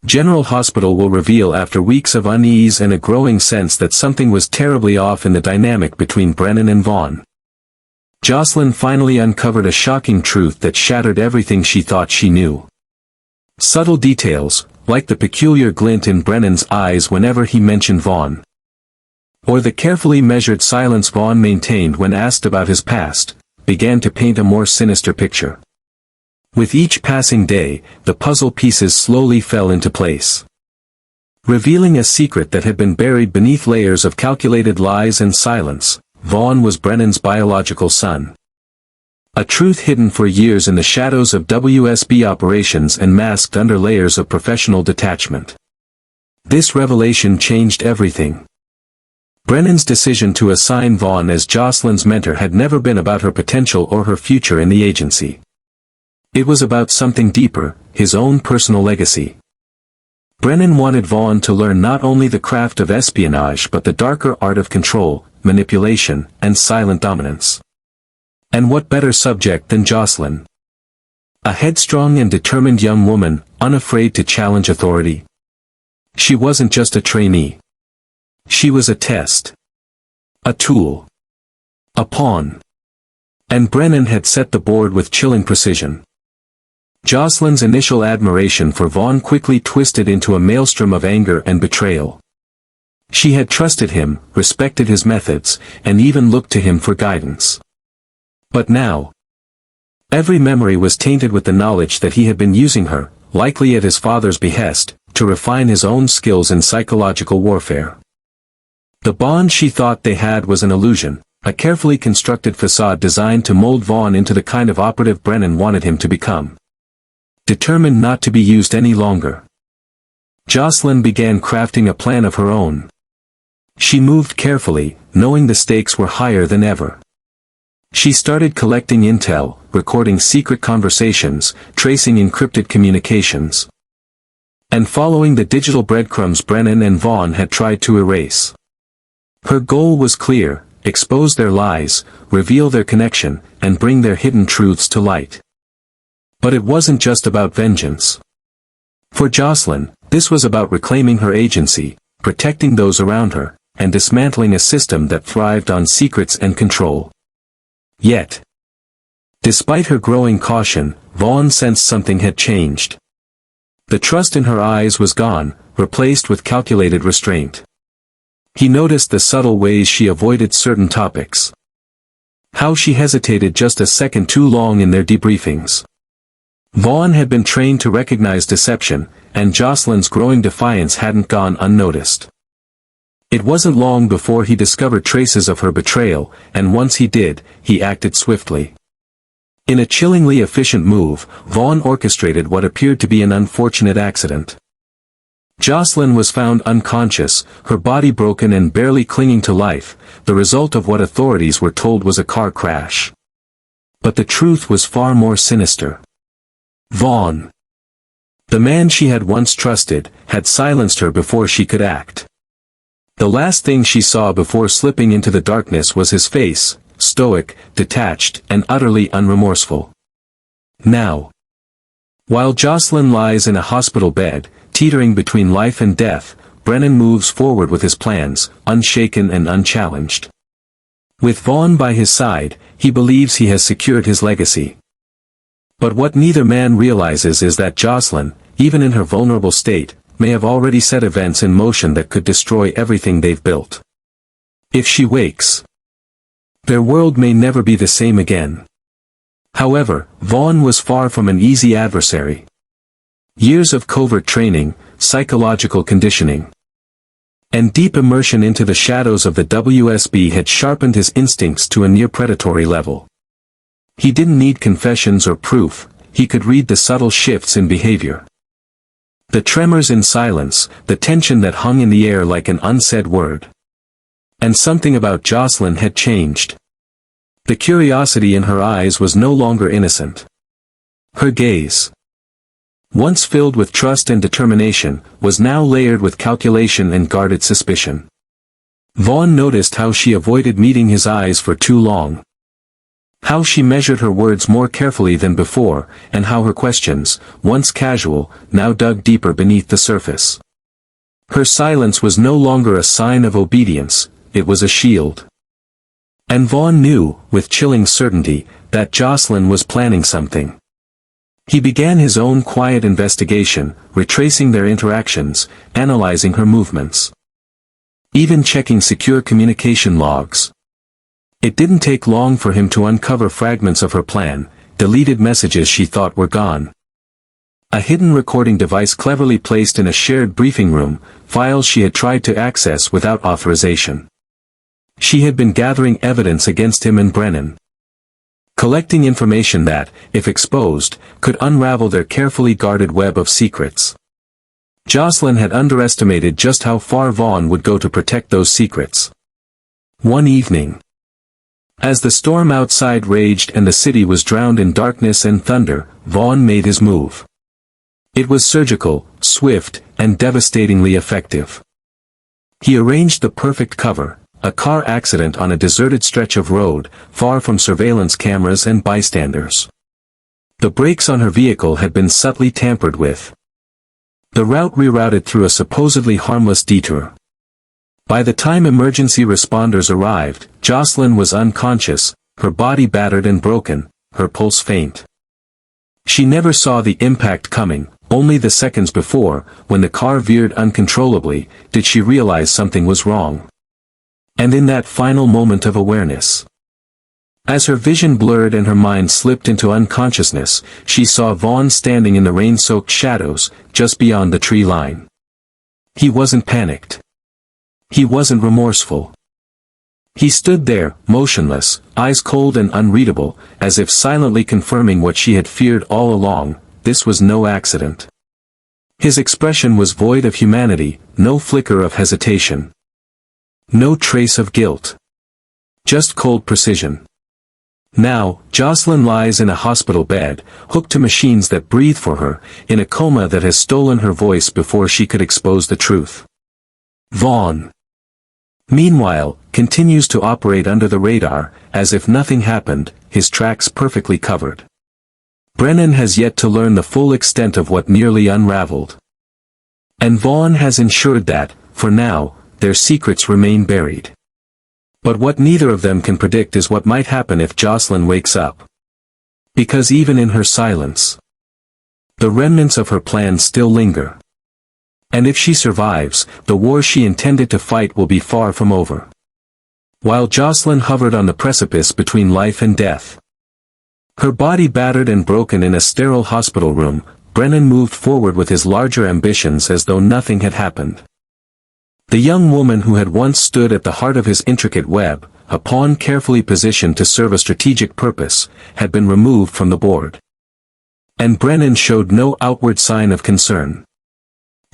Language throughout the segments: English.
General Hospital will reveal after weeks of unease and a growing sense that something was terribly off in the dynamic between Brennan and Vaughn. Joselyn finally uncovered a shocking truth that shattered everything she thought she knew. Subtle details, like the peculiar glint in Brennan's eyes whenever he mentioned Vaughn, or the carefully measured silence Vaughn maintained when asked about his past, began to paint a more sinister picture. With each passing day, the puzzle pieces slowly fell into place, revealing a secret that had been buried beneath layers of calculated lies and silence. Vaughn was Brennan's biological son. A truth hidden for years in the shadows of WSB operations and masked under layers of professional detachment. This revelation changed everything. Brennan's decision to assign Vaughn as Joselyn's mentor had never been about her potential or her future in the agency. It was about something deeper, his own personal legacy. Brennan wanted Vaughn to learn not only the craft of espionage but the darker art of control, manipulation, and silent dominance. And what better subject than Joselyn? A headstrong and determined young woman, unafraid to challenge authority. She wasn't just a trainee. She was a test. A tool. A pawn. And Brennan had set the board with chilling precision. Joselyn's initial admiration for Vaughn quickly twisted into a maelstrom of anger and betrayal. She had trusted him, respected his methods, and even looked to him for guidance. But now, every memory was tainted with the knowledge that he had been using her, likely at his father's behest, to refine his own skills in psychological warfare. The bond she thought they had was an illusion, a carefully constructed facade designed to mold Vaughn into the kind of operative Brennan wanted him to become. Determined not to be used any longer, Joselyn began crafting a plan of her own. She moved carefully, knowing the stakes were higher than ever. She started collecting intel, recording secret conversations, tracing encrypted communications, and following the digital breadcrumbs Brennan and Vaughn had tried to erase. Her goal was clear: expose their lies, reveal their connection, and bring their hidden truths to light. But it wasn't just about vengeance. For Joselyn, this was about reclaiming her agency, protecting those around her, and dismantling a system that thrived on secrets and control. Yet, despite her growing caution, Vaughn sensed something had changed. The trust in her eyes was gone, replaced with calculated restraint. He noticed the subtle ways she avoided certain topics. How she hesitated just a second too long in their debriefings. Vaughn had been trained to recognize deception, and Joselyn's growing defiance hadn't gone unnoticed. It wasn't long before he discovered traces of her betrayal, and once he did, he acted swiftly. In a chillingly efficient move, Vaughn orchestrated what appeared to be an unfortunate accident. Joselyn was found unconscious, her body broken and barely clinging to life, the result of what authorities were told was a car crash. But the truth was far more sinister. Vaughn, the man she had once trusted, had silenced her before she could act. The last thing she saw before slipping into the darkness was his face, stoic, detached, and utterly unremorseful. Now, while Joselyn lies in a hospital bed, teetering between life and death, Brennan moves forward with his plans, unshaken and unchallenged. With Vaughn by his side, he believes he has secured his legacy. But what neither man realizes is that Joselyn, even in her vulnerable state, may have already set events in motion that could destroy everything they've built. If she wakes, their world may never be the same again. However, Vaughn was far from an easy adversary. Years of covert training, psychological conditioning, and deep immersion into the shadows of the WSB had sharpened his instincts to a near-predatory level. He didn't need confessions or proof, he could read the subtle shifts in behavior. The tremors in silence, the tension that hung in the air like an unsaid word. And something about Joselyn had changed. The curiosity in her eyes was no longer innocent. Her gaze, once filled with trust and determination, was now layered with calculation and guarded suspicion. Vaughn noticed how she avoided meeting his eyes for too long. How she measured her words more carefully than before, and how her questions, once casual, now dug deeper beneath the surface. Her silence was no longer a sign of obedience, it was a shield. And Vaughn knew, with chilling certainty, that Joselyn was planning something. He began his own quiet investigation, retracing their interactions, analyzing her movements. Even checking secure communication logs. It didn't take long for him to uncover fragments of her plan, deleted messages she thought were gone. A hidden recording device cleverly placed in a shared briefing room, files she had tried to access without authorization. She had been gathering evidence against him and Brennan. Collecting information that, if exposed, could unravel their carefully guarded web of secrets. Joselyn had underestimated just how far Vaughn would go to protect those secrets. One evening, as the storm outside raged and the city was drowned in darkness and thunder, Vaughn made his move. It was surgical, swift, and devastatingly effective. He arranged the perfect cover, a car accident on a deserted stretch of road, far from surveillance cameras and bystanders. The brakes on her vehicle had been subtly tampered with. The route rerouted through a supposedly harmless detour. By the time emergency responders arrived, Joselyn was unconscious, her body battered and broken, her pulse faint. She never saw the impact coming, only the seconds before, when the car veered uncontrollably, did she realize something was wrong. And in that final moment of awareness, as her vision blurred and her mind slipped into unconsciousness, she saw Vaughn standing in the rain-soaked shadows, just beyond the tree line. He wasn't panicked. He wasn't remorseful. He stood there, motionless, eyes cold and unreadable, as if silently confirming what she had feared all along: this was no accident. His expression was void of humanity, no flicker of hesitation. No trace of guilt. Just cold precision. Now, Joselyn lies in a hospital bed, hooked to machines that breathe for her, in a coma that has stolen her voice before she could expose the truth. Vaughn, meanwhile, continues to operate under the radar, as if nothing happened, his tracks perfectly covered. Brennan has yet to learn the full extent of what nearly unraveled. And Vaughn has ensured that, for now, their secrets remain buried. But what neither of them can predict is what might happen if Joselyn wakes up. Because even in her silence, the remnants of her plan still linger. And if she survives, the war she intended to fight will be far from over. While Joselyn hovered on the precipice between life and death, her body battered and broken in a sterile hospital room, Brennan moved forward with his larger ambitions as though nothing had happened. The young woman who had once stood at the heart of his intricate web, a pawn carefully positioned to serve a strategic purpose, had been removed from the board. And Brennan showed no outward sign of concern.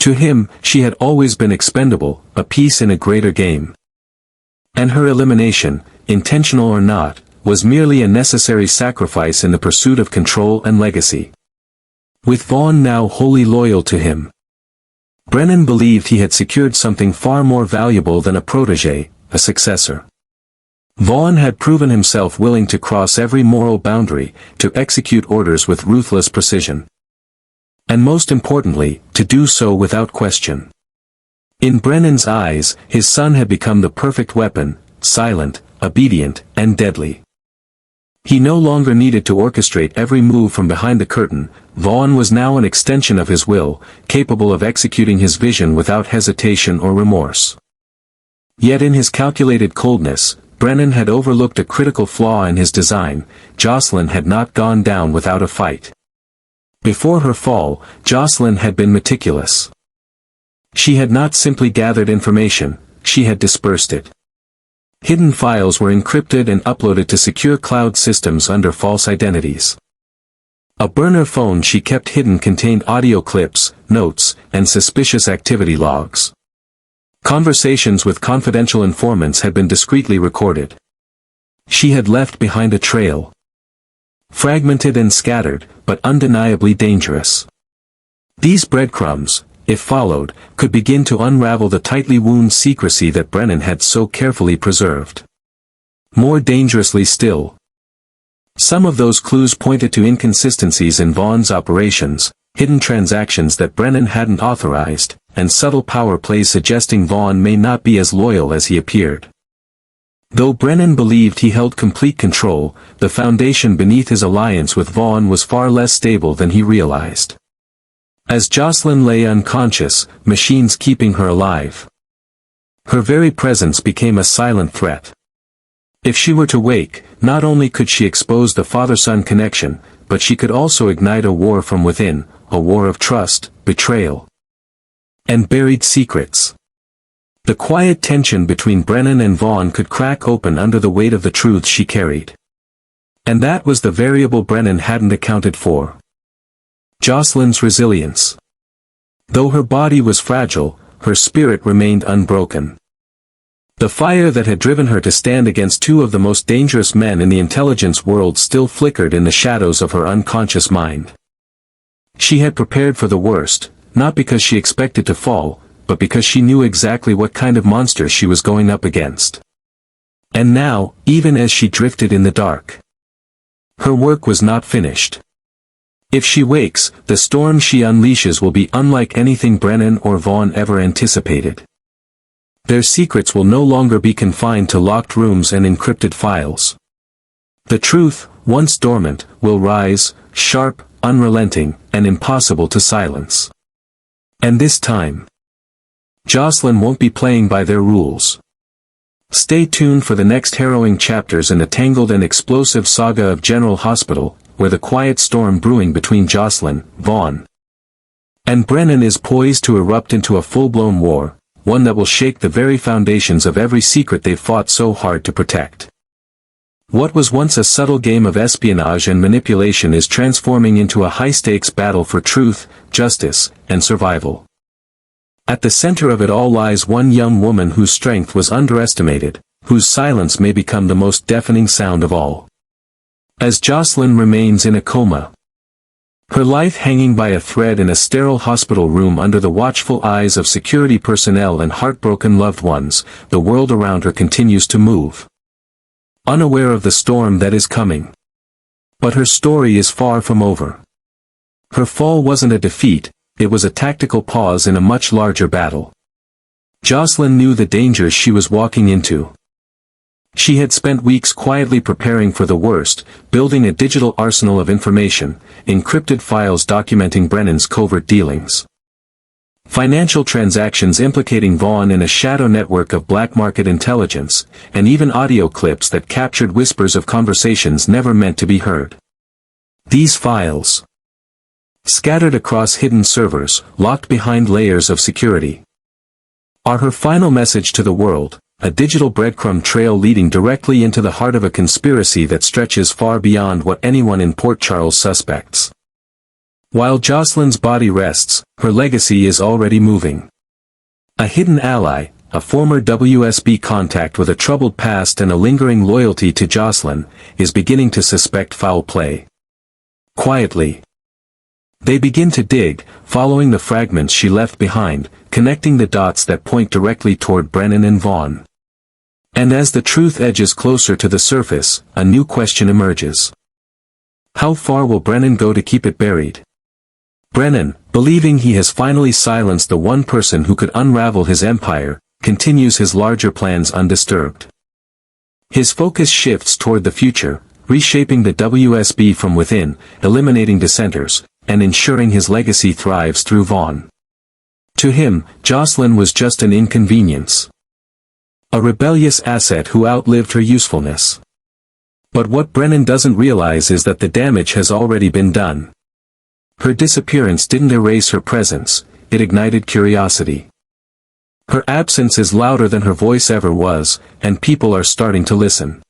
To him, she had always been expendable, a piece in a greater game. And her elimination, intentional or not, was merely a necessary sacrifice in the pursuit of control and legacy. With Vaughn now wholly loyal to him, Brennan believed he had secured something far more valuable than a protégé, a successor. Vaughn had proven himself willing to cross every moral boundary, to execute orders with ruthless precision. And most importantly, to do so without question. In Brennan's eyes, his son had become the perfect weapon, silent, obedient, and deadly. He no longer needed to orchestrate every move from behind the curtain. Vaughn was now an extension of his will, capable of executing his vision without hesitation or remorse. Yet in his calculated coldness, Brennan had overlooked a critical flaw in his design: Joselyn had not gone down without a fight. Before her fall, Joselyn had been meticulous. She had not simply gathered information, she had dispersed it. Hidden files were encrypted and uploaded to secure cloud systems under false identities. A burner phone she kept hidden contained audio clips, notes, and suspicious activity logs. Conversations with confidential informants had been discreetly recorded. She had left behind a trail. Fragmented and scattered, but undeniably dangerous. These breadcrumbs, if followed, could begin to unravel the tightly wound secrecy that Brennan had so carefully preserved. More dangerously still, Some of those clues pointed to inconsistencies in Vaughn's operations, hidden transactions that Brennan hadn't authorized, and subtle power plays suggesting Vaughn may not be as loyal as he appeared. Though Brennan believed he held complete control, the foundation beneath his alliance with Vaughn was far less stable than he realized. As Joselyn lay unconscious, machines keeping her alive. Her very presence became a silent threat. If she were to wake, not only could she expose the father-son connection, but she could also ignite a war from within, a war of trust, betrayal, and buried secrets. The quiet tension between Brennan and Vaughn could crack open under the weight of the truth she carried. And that was the variable Brennan hadn't accounted for. Joselyn's resilience. Though her body was fragile, her spirit remained unbroken. The fire that had driven her to stand against two of the most dangerous men in the intelligence world still flickered in the shadows of her unconscious mind. She had prepared for the worst, not because she expected to fall, but because she knew exactly what kind of monster she was going up against. And now, even as she drifted in the dark, her work was not finished. If she wakes, the storm she unleashes will be unlike anything Brennan or Vaughn ever anticipated. Their secrets will no longer be confined to locked rooms and encrypted files. The truth, once dormant, will rise, sharp, unrelenting, and impossible to silence. And this time, Joselyn won't be playing by their rules. Stay tuned for the next harrowing chapters in the tangled and explosive saga of General Hospital, where the quiet storm brewing between Joselyn, Vaughn, and Brennan is poised to erupt into a full-blown war, one that will shake the very foundations of every secret they've fought so hard to protect. What was once a subtle game of espionage and manipulation is transforming into a high-stakes battle for truth, justice, and survival. At the center of it all lies one young woman whose strength was underestimated, whose silence may become the most deafening sound of all. As Joselyn remains in a coma, her life hanging by a thread in a sterile hospital room under the watchful eyes of security personnel and heartbroken loved ones, the world around her continues to move, unaware of the storm that is coming. But her story is far from over. Her fall wasn't a defeat, it was a tactical pause in a much larger battle. Joselyn knew the dangers she was walking into. She had spent weeks quietly preparing for the worst, building a digital arsenal of information, encrypted files documenting Brennan's covert dealings, financial transactions implicating Vaughn in a shadow network of black market intelligence, and even audio clips that captured whispers of conversations never meant to be heard. These files, scattered across hidden servers, locked behind layers of security, are her final message to the world. A digital breadcrumb trail leading directly into the heart of a conspiracy that stretches far beyond what anyone in Port Charles suspects. While Joselyn's body rests, her legacy is already moving. A hidden ally, a former WSB contact with a troubled past and a lingering loyalty to Joselyn, is beginning to suspect foul play. Quietly, they begin to dig, following the fragments she left behind, connecting the dots that point directly toward Brennan and Vaughn. And as the truth edges closer to the surface, a new question emerges. How far will Brennan go to keep it buried? Brennan, believing he has finally silenced the one person who could unravel his empire, continues his larger plans undisturbed. His focus shifts toward the future, reshaping the WSB from within, eliminating dissenters, and ensuring his legacy thrives through Vaughn. To him, Joselyn was just an inconvenience. A rebellious asset who outlived her usefulness. But what Brennan doesn't realize is that the damage has already been done. Her disappearance didn't erase her presence, it ignited curiosity. Her absence is louder than her voice ever was, and people are starting to listen.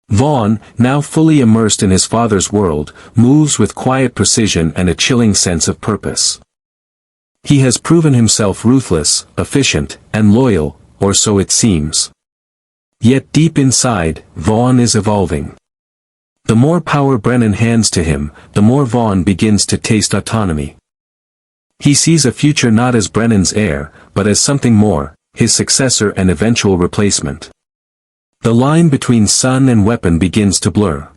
Vaughn, now fully immersed in his father's world, moves with quiet precision and a chilling sense of purpose. He has proven himself ruthless, efficient, and loyal, or so it seems. Yet deep inside, Vaughn is evolving. The more power Brennan hands to him, the more Vaughn begins to taste autonomy. He sees a future not as Brennan's heir, but as something more, his successor and eventual replacement. The line between son and weapon begins to blur.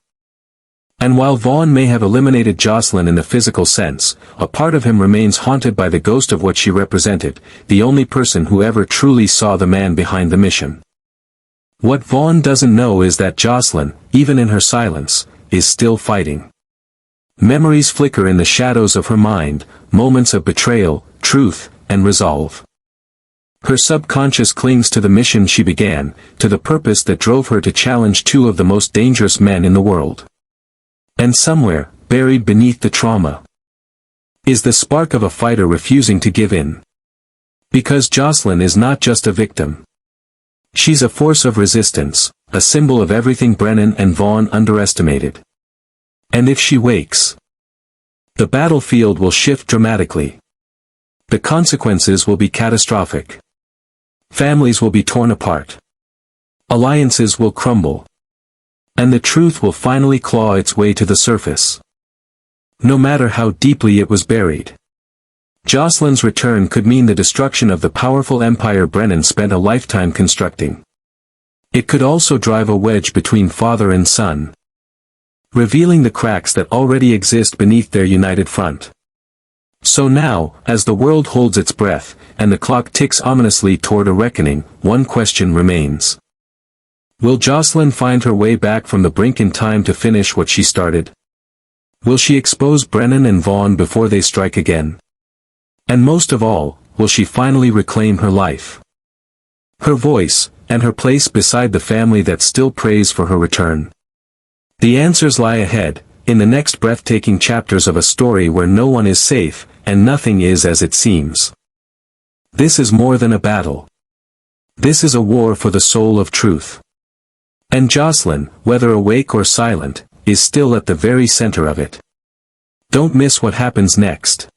And while Vaughn may have eliminated Joselyn in the physical sense, a part of him remains haunted by the ghost of what she represented, the only person who ever truly saw the man behind the mission. What Vaughn doesn't know is that Joselyn, even in her silence, is still fighting. Memories flicker in the shadows of her mind, moments of betrayal, truth, and resolve. Her subconscious clings to the mission she began, to the purpose that drove her to challenge two of the most dangerous men in the world. And somewhere, buried beneath the trauma, is the spark of a fighter refusing to give in. Because Joselyn is not just a victim. She's a force of resistance, a symbol of everything Brennan and Vaughn underestimated. And if she wakes, the battlefield will shift dramatically. The consequences will be catastrophic. Families will be torn apart. Alliances will crumble. And the truth will finally claw its way to the surface. No matter how deeply it was buried. Joselyn's return could mean the destruction of the powerful empire Brennan spent a lifetime constructing. It could also drive a wedge between father and son, revealing the cracks that already exist beneath their united front. So now, as the world holds its breath, and the clock ticks ominously toward a reckoning, one question remains. Will Joselyn find her way back from the brink in time to finish what she started? Will she expose Brennan and Vaughn before they strike again? And most of all, will she finally reclaim her life, her voice, and her place beside the family that still prays for her return? The answers lie ahead, in the next breathtaking chapters of a story where no one is safe, and nothing is as it seems. This is more than a battle. This is a war for the soul of truth. And Joselyn, whether awake or silent, is still at the very center of it. Don't miss what happens next.